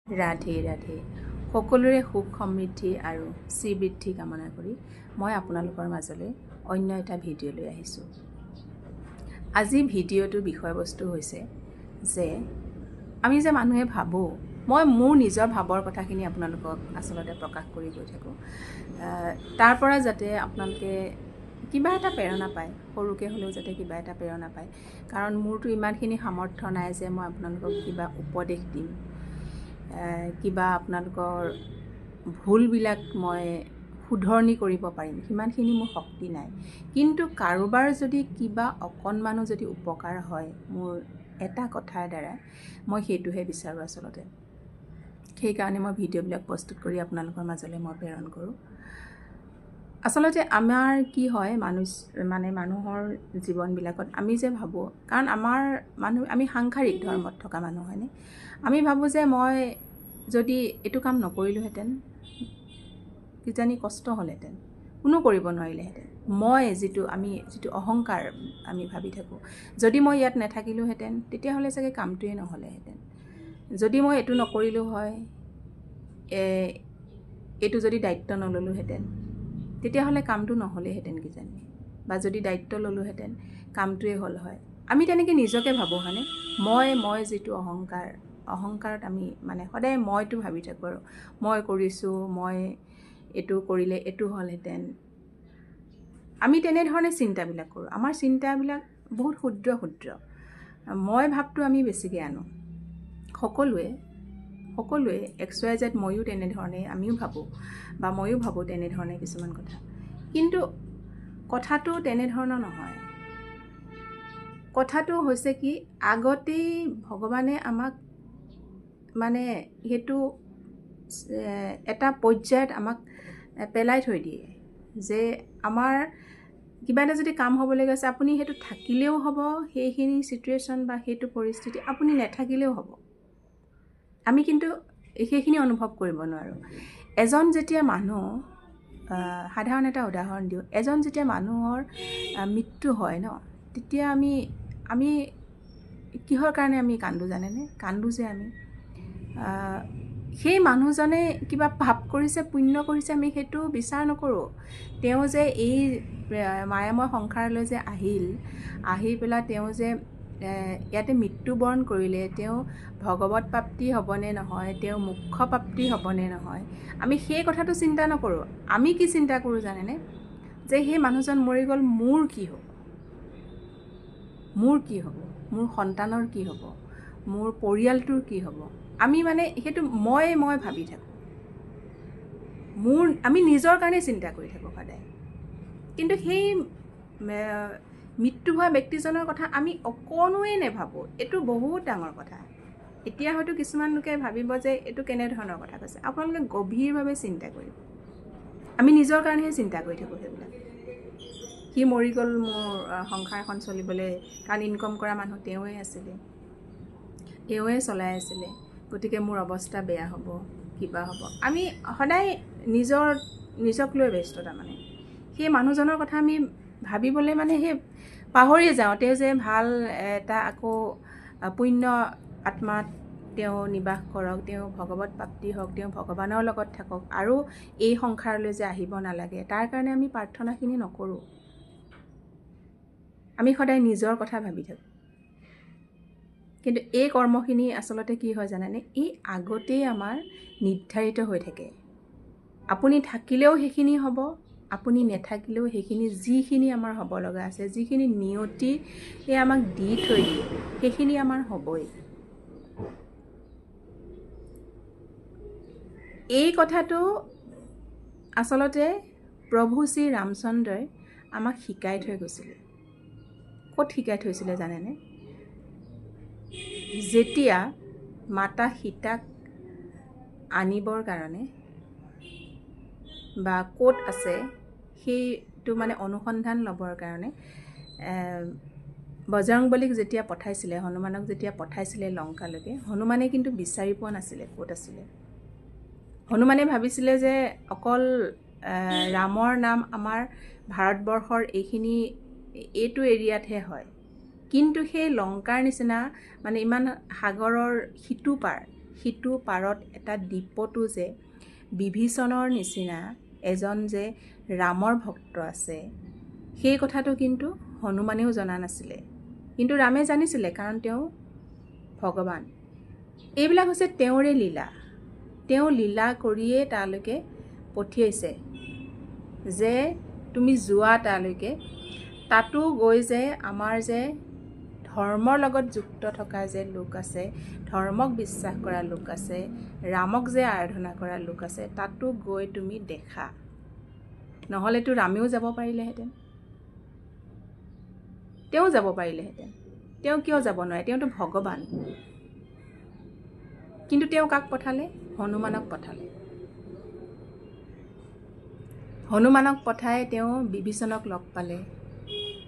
ৰাধে ৰাধে সকলোৰে সুখ সমৃদ্ধি আৰু শ্ৰীবৃদ্ধি কামনা কৰি মই আপোনালোকৰ মাজলৈ অন্য এটা ভিডিঅ' লৈ আহিছোঁ। আজি ভিডিঅ'টোৰ বিষয়বস্তু হৈছে যে আমি যে মানুহে ভাবোঁ, মই মোৰ নিজৰ ভাৱৰ কথাখিনি আপোনালোকক আচলতে প্ৰকাশ কৰি গৈ থাকোঁ, তাৰ পৰা যাতে আপোনালোকে কিবা এটা প্ৰেৰণা পায়, সৰুকৈ হ'লেও যাতে কিবা এটা প্ৰেৰণা পায়। কাৰণ মোৰতো ইমানখিনি সামৰ্থ্য নাই যে মই আপোনালোকক কিবা উপদেশ দিম, কিবা আপোনালোকৰ ভুলবিলাক মই শুধৰণি কৰিব পাৰিম, সিমানখিনি মোৰ শক্তি নাই। কিন্তু কাৰোবাৰ যদি কিবা অকণমানো যদি উপকাৰ হয় মোৰ এটা কথাৰ দ্বাৰা, মই সেইটোহে বিচাৰোঁ আচলতে। সেইকাৰণে মই ভিডিঅ'বিলাক প্ৰস্তুত কৰি আপোনালোকৰ মাজলৈ মই প্ৰেৰণ কৰোঁ। আচলতে আমাৰ কি হয়, মানুহৰ জীৱনবিলাকত আমি যে ভাবোঁ, কাৰণ আমি সাংসাৰিক ধৰ্মত থকা মানুহ হয়নে, আমি ভাবোঁ যে মই যদি এইটো কাম নকৰিলোহেঁতেন কিজানি কষ্ট হ'লহেঁতেন, কোনো কৰিব নোৱাৰিলেহেঁতেন। যিটো অহংকাৰ আমি ভাবি থাকোঁ, যদি মই ইয়াত নাথাকিলোহেঁতেন তেতিয়াহ'লে চাগে কামটোৱে নহ'লেহেঁতেন। যদি মই এইটো নকৰিলোঁ হয়, এইটো যদি দায়িত্ব নল'লোহেঁতেন তেতিয়াহ'লে কামটো নহ'লেহেঁতেন কিজানি, বা যদি দায়িত্ব ল'লোহেঁতেন কামটোৱে হ'ল হয়। আমি তেনেকৈ নিজকে ভাবোঁ হয়নে। মই যিটো অহংকাৰত আমি সদায় মইতো ভাবি থাকোঁ, আৰু মই কৰিছোঁ, মই এইটো কৰিলে এইটো হ'লহেঁতেন। আমি তেনেধৰণে চিন্তাবিলাক কৰোঁ। আমাৰ চিন্তাবিলাক বহুত ক্ষুদ্ৰ। মই ভাবটো আমি বেছিকৈ আনো, সকলোৱে XYZ ময়ো তেনেধৰণে, আমিও ভাবোঁ, বা ময়ো ভাবোঁ তেনেধৰণে কিছুমান কথা। কিন্তু কথাটো তেনেধৰণৰ নহয়। কথাটো হৈছে কি, আগতেই ভগৱানে আমাক সেইটো এটা পৰ্যায়ত আমাক পেলাই থৈ দিয়ে যে আমাৰ কিবা এটা যদি কাম হ'বলৈ গৈছে, আপুনি সেইটো থাকিলেও হ'ব, সেইখিনি চিটুৱেশ্যন বা সেইটো পৰিস্থিতি আপুনি নাথাকিলেও হ'ব। আমি কিন্তু সেইখিনি অনুভৱ কৰিব নোৱাৰোঁ। এজন যেতিয়া মানুহ, সাধাৰণ এটা উদাহৰণ দিওঁ, এজন যেতিয়া মানুহৰ মৃত্যু হয় ন, তেতিয়া আমি কিহৰ কাৰণে আমি কান্দো জানেনে? কান্দো যে আমি সেই মানুহজনে কিবা পাপ কৰিছে, পুণ্য কৰিছে, আমি সেইটো বিচাৰ নকৰোঁ। তেওঁ যে এই মায়াময় সংসাৰলৈ যে আহি পেলাই তেওঁ যে ইয়াতে মৃত্যুবৰণ কৰিলে, তেওঁ ভগৱত প্ৰাপ্তি হ'বনে নহয়, তেওঁ মোক্ষ প্ৰাপ্তি হ'বনে নহয়, আমি সেই কথাটো চিন্তা নকৰোঁ। আমি কি চিন্তা কৰোঁ জানেনে? যে সেই মানুহজন মৰি গ'ল, মোৰ কি হ'ব, মোৰ সন্তানৰ কি হ'ব, মোৰ পৰিয়ালটোৰ কি হ'ব। আমি সেইটো মই ভাবি থাকোঁ, আমি নিজৰ কাৰণে চিন্তা কৰি থাকোঁ সদায়। কিন্তু সেই মৃত্যু হোৱা ব্যক্তিজনৰ কথা আমি অকণোৱে নেভাবোঁ। এইটো বহুত ডাঙৰ কথা। এতিয়া হয়তো কিছুমান লোকে ভাবিব যে এইটো কেনেধৰণৰ কথা কৈছে। আপোনালোকে গভীৰভাৱে চিন্তা কৰিব। আমি নিজৰ কাৰণেহে চিন্তা কৰি থাকোঁ সেইবিলাক। সি মৰি গ'ল মোৰ সংসাৰখন চলিবলৈ, কাৰণ ইনকম কৰা মানুহ তেওঁৱে আছিলে, তেওঁৱে চলাই আছিলে, গতিকে মোৰ অৱস্থা বেয়া হ'ব, কিবা হ'ব। আমি সদায় নিজক লৈ ব্যস্ত। সেই মানুহজনৰ কথা আমি ভাবিবলৈ সেই পাহৰিয়ে যাওঁ। তেওঁ যে ভাল এটা আকৌ পুণ্য আত্মাত তেওঁ নিবাস কৰক, তেওঁ ভগৱত প্ৰাপ্তি হওক, তেওঁ ভগৱানৰ লগত থাকক, আৰু এই সংসাৰলৈ যে আহিব নালাগে, তাৰ কাৰণে আমি প্ৰাৰ্থনাখিনি নকৰোঁ। আমি সদায় নিজৰ কথা ভাবি থাকোঁ। কিন্তু এই কৰ্মখিনি আচলতে কি হয় জানেনে? এই আগতেই আমাৰ নিৰ্ধাৰিত হৈ থাকে। আপুনি থাকিলেও সেইখিনি হ'ব, আপুনি নাথাকিলেও সেইখিনি, যিখিনি আমাৰ হ'ব লগা আছে, যিখিনি নিয়তি আমাক দি থৈ দিয়ে, সেইখিনি আমাৰ হ'বই। এই কথাটো আচলতে প্ৰভু শ্ৰী ৰামচন্দ্ৰই আমাক শিকাই থৈ গৈছিলে। ক'ত শিকাই থৈছিলে জানেনে? যেতিয়া মাতা সীতাক আনিবৰ কাৰণে, বা ক'ত আছে সেইটো অনুসন্ধান ল'বৰ কাৰণে বজৰংবলীক যেতিয়া পঠাইছিলে, হনুমানক যেতিয়া পঠাইছিলে লংকালৈকে, হনুমানে কিন্তু বিচাৰি পোৱা নাছিলে ক'ত আছিলে। হনুমানে ভাবিছিলে যে অকল ৰামৰ নাম আমাৰ ভাৰতবৰ্ষৰ এইটো এৰিয়াতহে হয়। কিন্তু সেই লংকাৰ নিচিনা ইমান সাগৰৰ সিটো পাৰ, সিটো পাৰত এটা দ্বীপতো যে বিভীষণৰ নিচিনা এজন যে ৰামৰ ভক্ত আছে, সেই কথাটো কিন্তু হনুমানেও জনা নাছিলে। কিন্তু ৰামে জানিছিলে, কাৰণ তেওঁ ভগৱান। এইবিলাক হৈছে তেওঁৰে লীলা। তেওঁ লীলা কৰিয়ে তালৈকে পঠিয়াইছে যে তুমি যোৱা তালৈকে, তাতো গৈ যে আমাৰ যে ধৰ্মৰ লগত যুক্ত থকা যে লোক আছে, ধৰ্মক বিশ্বাস কৰা লোক আছে, ৰামক যে আৰাধনা কৰা লোক আছে, তাতো গৈ তুমি দেখা। নহ'লেতো ৰামেও যাব পাৰিলেহেঁতেন, তেওঁ যাব পাৰিলেহেঁতেন। তেওঁ কিয় যাব নোৱাৰে? তেওঁতো ভগৱান। কিন্তু তেওঁ কাক পঠালে? হনুমানক পঠালে। হনুমানক পঠাই তেওঁ বিভীষণক লগ পালে।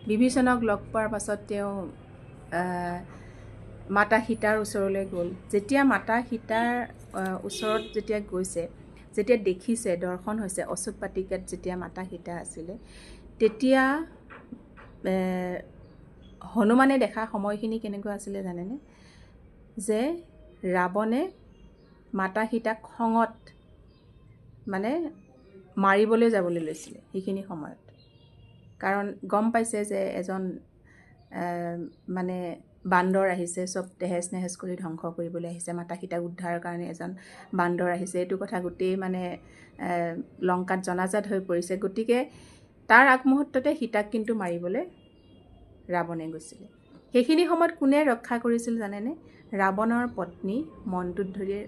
বিভীষণক লগ পোৱাৰ পাছত তেওঁ মাতা সীতাৰ ওচৰলৈ গ'ল। যেতিয়া মাতা সীতাৰ ওচৰত যেতিয়া গৈছে, যেতিয়া দেখিছে, দৰ্শন হৈছে, অশোক বাটিকাত যেতিয়া মাতা সীতা আছিলে, তেতিয়া হনুমানে দেখা সময়খিনি কেনেকুৱা আছিলে জানেনে? যে ৰাৱণে মাতা সীতাক খঙত মানে মাৰিবলৈ যাবলৈ লৈছিলে সেইখিনি সময়ত। কাৰণ গম পাইছে যে এজন মানে বান্দৰ আহিছে, চব তেহেজ নেহেজ কৰি ধ্বংস কৰিবলৈ আহিছে, মাতা সীতাক উদ্ধাৰৰ কাৰণে এজন বান্দৰ আহিছে। এইটো কথা গোটেই মানে লংকাত জনাজাত হৈ পৰিছে। গতিকে তাৰ আগমুহূৰ্ততে সীতাক কিন্তু মাৰিবলৈ ৰাৱণে গৈছিলে। সেইখিনি সময়ত কোনে ৰক্ষা কৰিছিল জানেনে? ৰাৱণৰ পত্নী মণ্টোধৰীয়ে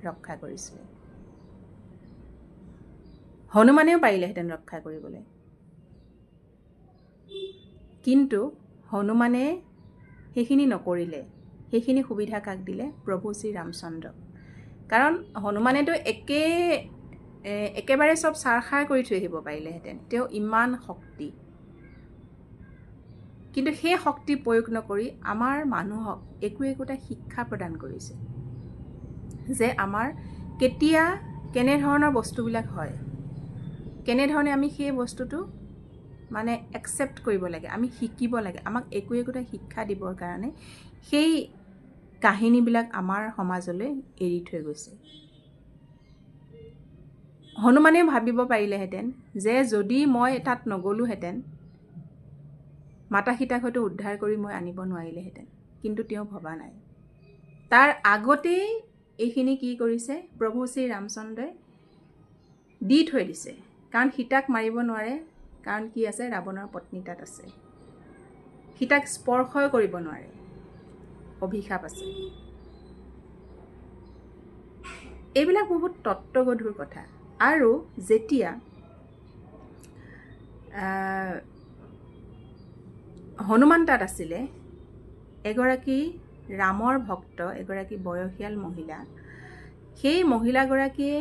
ৰক্ষা কৰিছিলে। হনুমানেও পাৰিলেহেঁতেন ৰক্ষা কৰিবলৈ, কিন্তু হনুমানে সেইখিনি নকৰিলে। সেইখিনি সুবিধা কাক দিলে? প্ৰভু শ্ৰী ৰামচন্দ্ৰক। কাৰণ হনুমানেতো একেবাৰে চব ছাৰখাৰ কৰি থৈ আহিব পাৰিলেহেঁতেন, তেওঁ ইমান শক্তি। কিন্তু সেই শক্তি প্ৰয়োগ নকৰি আমাৰ মানুহক একোটা শিক্ষা প্ৰদান কৰিছে যে আমাৰ কেতিয়া কেনেধৰণৰ বস্তুবিলাক হয়, কেনেধৰণে আমি সেই বস্তুটো মানে একচেপ্ট কৰিব লাগে, আমি শিকিব লাগে। আমাক একোটা শিক্ষা দিবৰ কাৰণে সেই কাহিনীবিলাক আমাৰ সমাজলৈ এৰি থৈ গৈছে। হনুমানে ভাবিব পাৰিলেহেঁতেন যে যদি মই তাত নগ'লোহেঁতেন, মাতা সীতাক হয়তো উদ্ধাৰ কৰি মই আনিব নোৱাৰিলেহেঁতেন। কিন্তু তেওঁ ভবা নাই। তাৰ আগতেই এইখিনি কি কৰিছে? প্ৰভু শ্ৰী ৰামচন্দ্ৰই দি থৈ দিছে। কাৰণ সীতাক মাৰিব নোৱাৰে, কাৰণ কি আছে? ৰাৱণৰ পত্নী তাত আছে। সীতাক স্পৰ্শই কৰিব নোৱাৰে, অভিশাপ আছে। এইবিলাক বহুত তত্ত্বগধুৰ কথা। আৰু যেতিয়া হনুমান তাত আছিলে, এগৰাকী ৰামৰ ভক্ত, এগৰাকী বয়সীয়াল মহিলা, সেই মহিলাগৰাকীয়ে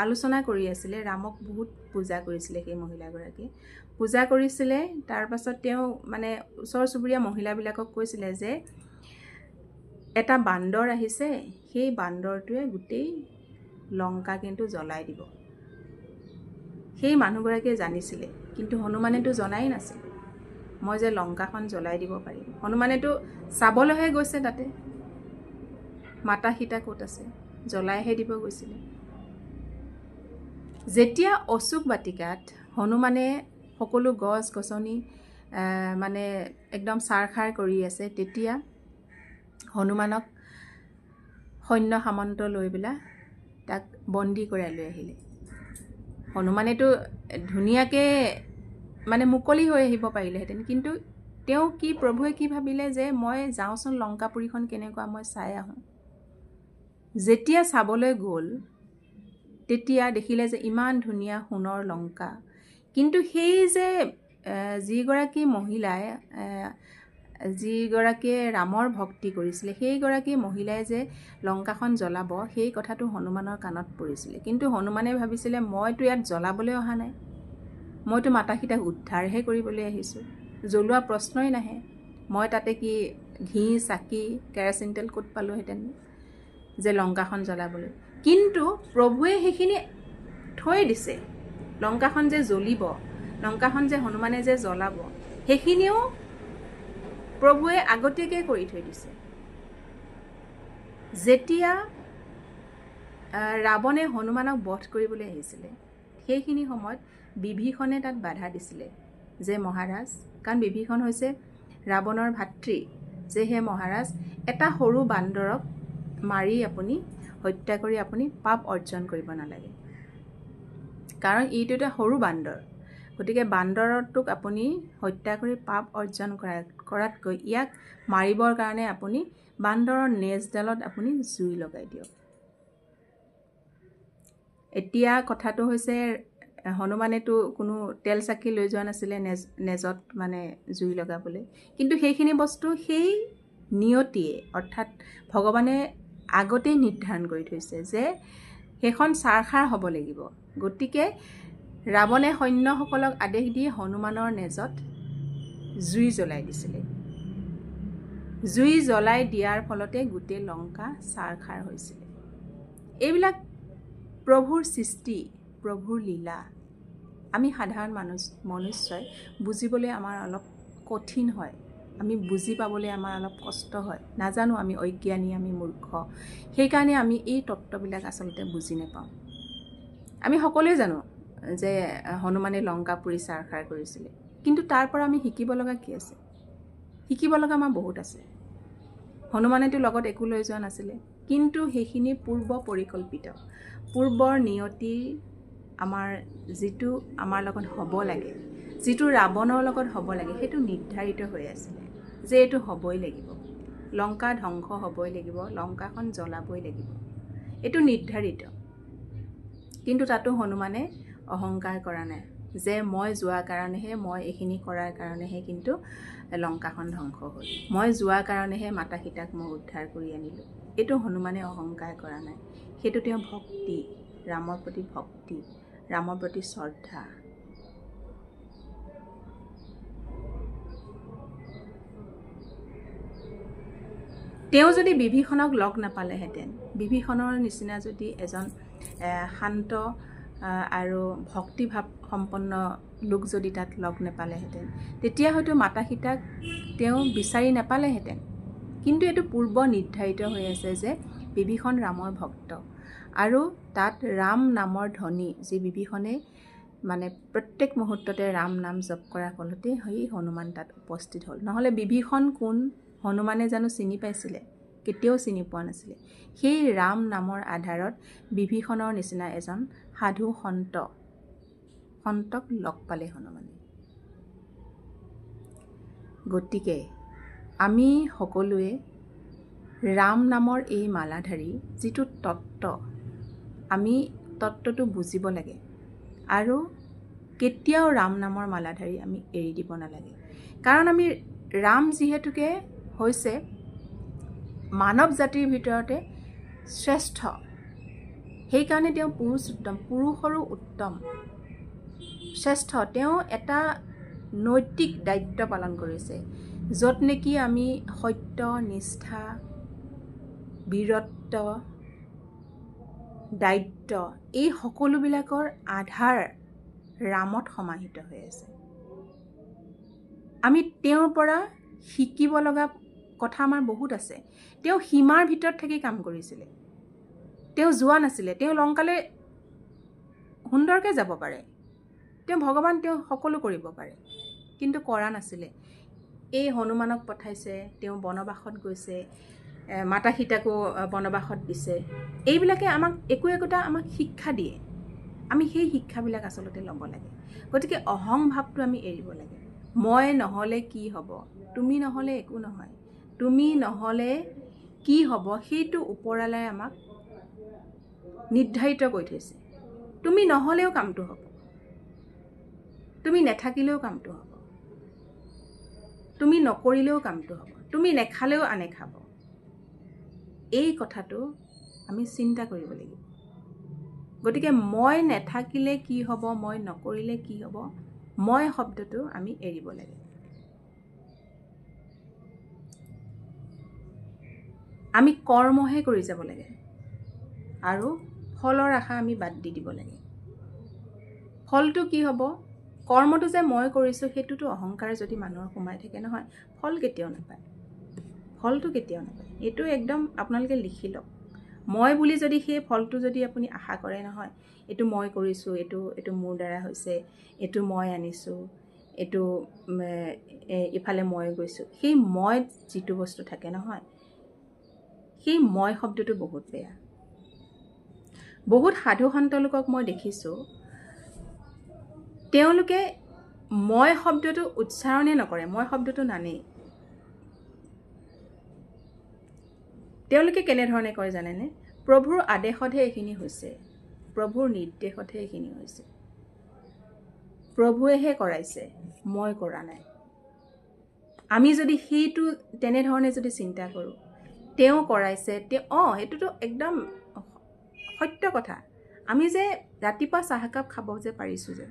আলোচনা কৰি আছিলে। ৰামক বহুত পূজা কৰিছিলে সেই মহিলাগৰাকীয়ে, পূজা কৰিছিলে। তাৰ পাছত তেওঁ মানে ওচৰ চুবুৰীয়া মহিলাবিলাকক কৈছিলে যে এটা বান্দৰ আহিছে, সেই বান্দৰটোৱে গোটেই লংকা কিন্তু জ্বলাই দিব। সেই মানুহগৰাকীয়ে জানিছিলে, কিন্তু হনুমানেতো জনাই নাছিল মই যে লংকাখন জ্বলাই দিব পাৰিম। হনুমানেতো চাবলৈহে গৈছে, তাতে মাতা সীতা ক'ত আছে, জ্বলাইহে দিব গৈছিলে। যেতিয়া অশোক বাটিকাত হনুমানে সকলো গছ গছনি মানে একদম ছাৰখাৰ কৰি আছে, তেতিয়া হনুমানক সৈন্য সামন্ত লৈ পেলাই তাক বন্দী কৰাই লৈ আহিলে। হনুমানেতো ধুনীয়াকৈ মানে মুকলি হৈ আহিব পাৰিলেহেঁতেন, কিন্তু তেওঁ কি, প্ৰভুৱে কি ভাবিলে যে মই যাওঁচোন লংকাপুৰীখন কেনেকুৱা মই চাই আহোঁ। যেতিয়া চাবলৈ গ'ল, তেতিয়া দেখিলে যে ইমান ধুনীয়া সোণৰ লংকা। কিন্তু সেই যে যিগৰাকী মহিলাই যিগৰাকীয়ে ৰামৰ ভক্তি কৰিছিলে, সেইগৰাকী মহিলাই যে লংকাখন জ্বলাব, সেই কথাটো হনুমানৰ কাণত পৰিছিলে। কিন্তু হনুমানে ভাবিছিলে মইতো ইয়াত জ্বলাবলৈ অহা নাই, মইতো মাতা সীতাক উদ্ধাৰহে কৰিবলৈ আহিছোঁ, জ্বলোৱা প্ৰশ্নই নাহে। মই তাতে কি ঘি চাকি কেৰাচিন তেল ক'ত পালোহেঁতেন যে লংকাখন জ্বলাবলৈ। কিন্তু প্ৰভুৱে সেইখিনি থৈ দিছে। লংকাখন যে জ্বলিব, লংকাখন যে হনুমানে যে জ্বলাব, সেইখিনিও প্ৰভুৱে আগতীয়াকৈ কৰি থৈ দিছে। যেতিয়া ৰাৱণে হনুমানক বধ কৰিবলৈ আহিছিলে সেইখিনি সময়ত বিভীষণে তাত বাধা দিছিলে যে মহাৰাজ, কাৰণ বিভীষণ হৈছে ৰাৱণৰ ভাতৃ, যে হে মহাৰাজ এটা সৰু বান্দৰক মাৰি আপুনি হত্যা কৰি আপুনি পাপ অৰ্জন কৰিব নালাগে, কাৰণ এইটো এটা সৰু বান্দৰ। গতিকে বান্দৰটোক আপুনি হত্যা কৰি পাপ অৰ্জন কৰাতকৈ ইয়াক মাৰিবৰ কাৰণে আপুনি বান্দৰৰ নেজডালত আপুনি জুই লগাই দিয়ক। এতিয়া কথাটো হৈছে হনুমানেতো কোনো তেল চাকি লৈ যোৱা নাছিলে নেজত মানে জুই লগাবলৈ, কিন্তু সেইখিনি বস্তু সেই নিয়তিয়ে অৰ্থাৎ ভগৱানে আগতেই নিৰ্ধাৰণ কৰি থৈছে যে সেইখন চাৰখাৰ হ'ব লাগিব। গতিকে ৰাৱণে সৈন্যসকলক আদেশ দি হনুমানৰ নেজত জুই জ্বলাই দিছিলে। জুই জ্বলাই দিয়াৰ ফলতে গোটেই লংকা চাৰখাৰ হৈছিলে। এইবিলাক প্ৰভুৰ সৃষ্টি, প্ৰভুৰ লীলা। আমি সাধাৰণ মনুষ্যই বুজিবলৈ আমাৰ অলপ কঠিন হয়, আমি বুজি পাবলৈ আমাৰ অলপ কষ্ট হয়। নাজানো, আমি অজ্ঞানী, আমি মূৰ্খ, সেইকাৰণে আমি এই তত্ত্ববিলাক আচলতে বুজি নাপাওঁ। আমি সকলোৱে জানো যে হনুমানে লংকা পুৰি চাৰখাৰ কৰিছিলে, কিন্তু তাৰ পৰা আমি শিকিব লগা কি আছে? শিকিব লগা আমাৰ বহুত আছে। হনুমানেতো লগত একো লৈ যোৱা নাছিলে, কিন্তু সেইখিনি পূৰ্ব পৰিকল্পিত, পূৰ্বৰ নিয়তি, আমাৰ যিটো আমাৰ লগত হ'ব লাগে, যিটো ৰাৱণৰ লগত হ'ব লাগে, সেইটো নিৰ্ধাৰিত হৈ আছিলে যে এইটো হ'বই লাগিব, লংকা ধ্বংস হ'বই লাগিব, লংকাখন জ্বলাবই লাগিব, এইটো নিৰ্ধাৰিত। কিন্তু তাতো হনুমানে অহংকাৰ কৰা নাই যে মই যোৱাৰ কাৰণেহে, মই এইখিনি কৰাৰ কাৰণেহে কিন্তু লংকাখন ধ্বংস হ'ল, মই যোৱাৰ কাৰণেহে মাতা সীতাক মই উদ্ধাৰ কৰি আনিলোঁ। এইটো হনুমানে অহংকাৰ কৰা নাই, সেইটো তেওঁ ভক্তি, ৰামৰ প্ৰতি ভক্তি, ৰামৰ প্ৰতি শ্ৰদ্ধা। তেওঁ যদি বিভীষণক লগ নাপালেহেঁতেন, বিভীষণৰ নিচিনা যদি এজন শান্ত আৰু ভক্তিভাৱ সম্পন্ন লোক যদি তাত লগ নাপালেহেঁতেন, তেতিয়া হয়তো মাতা সীতাক তেওঁ বিচাৰি নাপালেহেঁতেন। কিন্তু এইটো পূৰ্ব নিৰ্ধাৰিত হৈ আছে যে বিভীষণ ৰামৰ ভক্ত, আৰু তাত ৰাম নামৰ ধ্বনি, যি বিভীষণে মানে প্ৰত্যেক মুহূৰ্ততে ৰাম নাম জপ কৰাৰ ফলতে সেই হনুমান তাত উপস্থিত হ'ল। নহ'লে বিভীষণ কোন হনুমানে জানো চিনি পাইছিলে? কেতিয়াও চিনি পোৱা নাছিলে। সেই ৰাম নামৰ আধাৰত বিভীষণৰ নিচিনা এজন সাধু সন্তক লগ পালে হনুমানে। গতিকে আমি সকলোৱে ৰাম নামৰ এই মালাধাৰী যিটো তত্ত্ব, আমি তত্ত্বটো বুজিব লাগে, আৰু কেতিয়াও ৰাম নামৰ মালাধাৰী আমি এৰি দিব নালাগে। কাৰণ আমি ৰাম যিহেতুকে হৈছে মানৱ জাতিৰ ভিতৰতে শ্ৰেষ্ঠ, সেইকাৰণে তেওঁ পুৰুষ উত্তম, পুৰুষৰো উত্তম, শ্ৰেষ্ঠ। তেওঁ এটা নৈতিক দায়িত্ব পালন কৰিছে, য'ত নেকি আমি সত্য, নিষ্ঠা, বীৰত্ব, দায়িত্ব, এই সকলোবিলাকৰ আধাৰ ৰামত সমাহিত হৈ আছে। আমি তেওঁৰ পৰা শিকিব লগা কথা আমাৰ বহুত আছে। তেওঁ সীমাৰ ভিতৰত থাকি কাম কৰিছিলে, তেওঁ যোৱা নাছিলে। তেওঁ লংকালৈ সুন্দৰকৈ যাব পাৰে, তেওঁ ভগৱান, তেওঁ সকলো কৰিব পাৰে, কিন্তু কৰা নাছিলে। এই হনুমানক পঠাইছে, তেওঁ বনবাসত গৈছে, মাতা সীতাকো বনবাসত দিছে। এইবিলাকে আমাক একোটা আমাক শিক্ষা দিয়ে, আমি সেই শিক্ষাবিলাক আচলতে ল'ব লাগে। গতিকে অহং ভাৱটো আমি এৰিব লাগে। মই নহ'লে কি হ'ব, তুমি নহ'লে একো নহয়, তুমি নহ'লে কি হ'ব, সেইটো ওপৰৱালাই আমাক নিৰ্ধাৰিত কৰি থৈছে। তুমি নহ'লেও কামটো হ'ব, তুমি নেথাকিলেও কামটো হ'ব, তুমি নকৰিলেও কামটো হ'ব, তুমি নেখালেও আনে খাব। এই কথাটো আমি চিন্তা কৰিব লাগিব। গতিকে মই নেথাকিলে কি হ'ব, মই নকৰিলে কি হ'ব, মই শব্দটো আমি এৰিব লাগে। আমি কৰ্মহে কৰি যাব লাগে, আৰু ফলৰ আশা আমি বাদ দি দিব লাগে। ফলটো কি হ'ব? কৰ্মটো যে মই কৰিছোঁ, সেইটোতো অহংকাৰ যদি মানুহৰ সোমাই থাকে নহয়, ফল কেতিয়াও নাপায়, ফলটো কেতিয়াও নাপায়। এইটো একদম আপোনালোকে লিখি লওক। মই বুলি যদি সেই ফলটো যদি আপুনি আশা কৰে নহয়, এইটো মই কৰিছোঁ, এইটো মোৰ দ্বাৰা হৈছে, এইটো মই আনিছোঁ, এইটো ইফালে মই গৈছোঁ, সেই মই যিটো বস্তু থাকে নহয়, সেই মই শব্দটো বহুত বেয়া। বহুত সাধু সন্ত লোকক মই দেখিছোঁ, তেওঁলোকে মই শব্দটো উচ্চাৰণে নকৰে, মই শব্দটো নানেই। তেওঁলোকে কেনেধৰণে কয় জানেনে? প্ৰভুৰ আদেশতহে এইখিনি হৈছে, প্ৰভুৰ নিৰ্দেশতহে এইখিনি হৈছে, প্ৰভুৱেহে কৰাইছে, মই কৰা নাই। আমি যদি সেইটো তেনেধৰণে যদি চিন্তা কৰোঁ, তেওঁ কৰাইছে, সেইটোতো একদম সত্য কথা। আমি যে ৰাতিপুৱা চাহ একাপ খাব যে পাৰিছোঁ, যে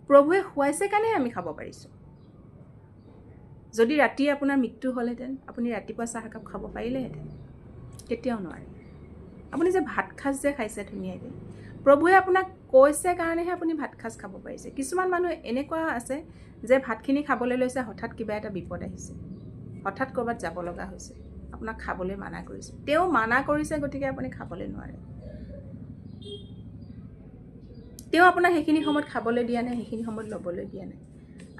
প্ৰভুৱে খুৱাইছে কাৰণে আমি খাব পাৰিছোঁ। যদি ৰাতি আপোনাৰ মৃত্যু হ'লহেঁতেন, আপুনি ৰাতিপুৱা চাহ একাপ খাব পাৰিলেহেঁতেন? কেতিয়াও নোৱাৰে। আপুনি যে ভাত সাঁজ যে খাইছে ধুনীয়াকৈ, প্ৰভুৱে আপোনাক কৈছে কাৰণেহে আপুনি ভাত সাঁজ খাব পাৰিছে। কিছুমান মানুহ এনেকুৱা আছে যে ভাতখিনি খাবলৈ লৈছে, হঠাৎ কিবা এটা বিপদ আহিছে, হঠাৎ ক'ৰবাত যাব লগা হৈছে, আপোনাক খাবলৈ মানা কৰিছে। তেওঁ মানা কৰিছে গতিকে আপুনি খাবলৈ নোৱাৰে। তেওঁ আপোনাক সেইখিনি সময়ত খাবলৈ দিয়া নাই, সেইখিনি সময়ত ল'বলৈ দিয়া নাই।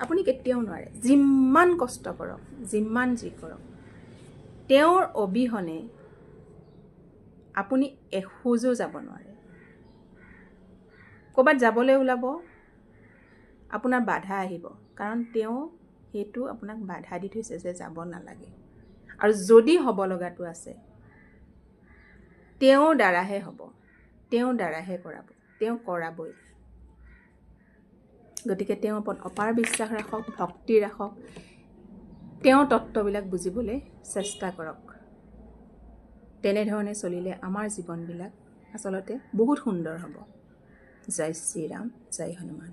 আপুনি কেতিয়াও নোৱাৰে। যিমান কষ্ট কৰক, যিমান যি কৰক, তেওঁৰ অবিহনে আপুনি এখোজো যাব নোৱাৰে। ক'ৰবাত যাবলৈ ওলাব, আপোনাৰ বাধা আহিব, কাৰণ তেওঁ সেইটো আপোনাক বাধা দি থৈছে যে যাব নালাগে। আৰু যদি হ'ব লগাটো আছে, তেওঁৰ দ্বাৰাহে হ'ব, তেওঁৰ দ্বাৰাহে কৰাব, তেওঁ কৰাবই। গতিকে তেওঁৰ ওপৰত অপাৰ বিশ্বাস ৰাখক, ভক্তি ৰাখক, তেওঁৰ তত্ত্ববিলাক বুজিবলৈ চেষ্টা কৰক। তেনেধৰণে চলিলে আমাৰ জীৱনবিলাক আচলতে বহুত সুন্দৰ হ'ব। জয় শ্ৰীৰাম, জয় হনুমান।